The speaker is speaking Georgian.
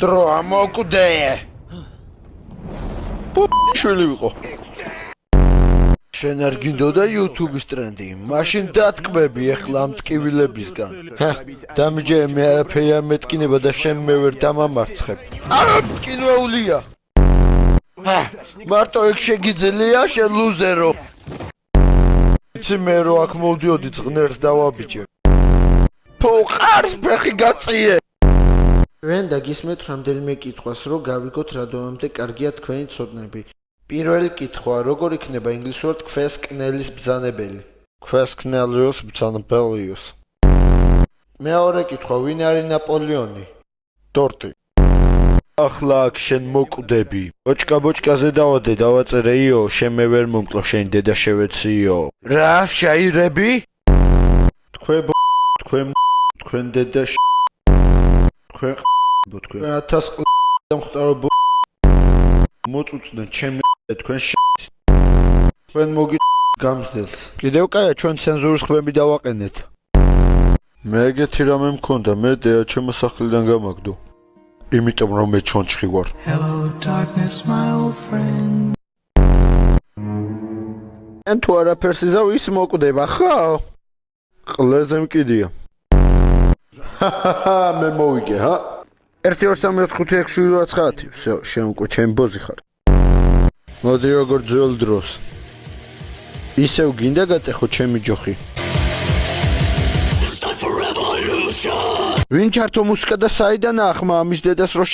დრო ამოკვდე. შვილი ვიყო. შენ არ გინდოდა YouTube-ის ტრენდი, მაშინ დათქმები ახლა ამ ტკივილებისგან. დამიჯერე მე არაფერი არ მეტკინება და შენ მე ვერ დამამარცხებ. არა, მტკინვეულია. მარტო ეგ შეგიძლია შენ ლუზერო. იცი მე რო აქ მოვდიოდი წღნერს დავაბიჭე. ფოყარს ფეხი გაწიე. ჩვენ დაგისმენთ რამდენიმე კითხვას, რომ გავიგოთ რადგანამდე კარგია თქვენი ცოდნები. პირველი კითხვა, როგორ იქნება ინგლისურად ქვესკნელის ბრძანებელი? ქვესკნელიოს ბრძანებელიოს. მეორე კითხვა, ვინ არის ნაპოლეონი? დორტი. ახლა აქ შენ მოკვდები. ბოჭკაზე დავადე, დავაწერე იო, შენ მე ვერ მომკლო, შენ დედა შევეციო. რა, შაირები? თქვენ დედა თქვენ 1000 დამხტარო მოწუწდნენ ჩემი თქვენ თქვენ მოგი გამზდელს. კიდევ კაია ჩვენ ცენზურის ხმები დავაყენეთ. მე ეგეთი რამე მქონდა, მე დედა ჩემო სახლიდან გამაგდო. იმიტომ რომ მე ჩონჩხი ვარ. Hello darkness my old friend. ან თუ არაფერს იზავ ის მოკვდება ხო? ყლეზე მკიდია. მე მოვიგე, ჰა? 1 2 3 4 5 6 7 8 всё, შენ უკვე ჩემი ბოზი ხარ. მოდი როგორ ძველ დროს. ისევ გინდა გატეხო ჩემი ჯოხი. ვინ ჩართო მუსიკა და საიდანაა ხმა ამის დედას რო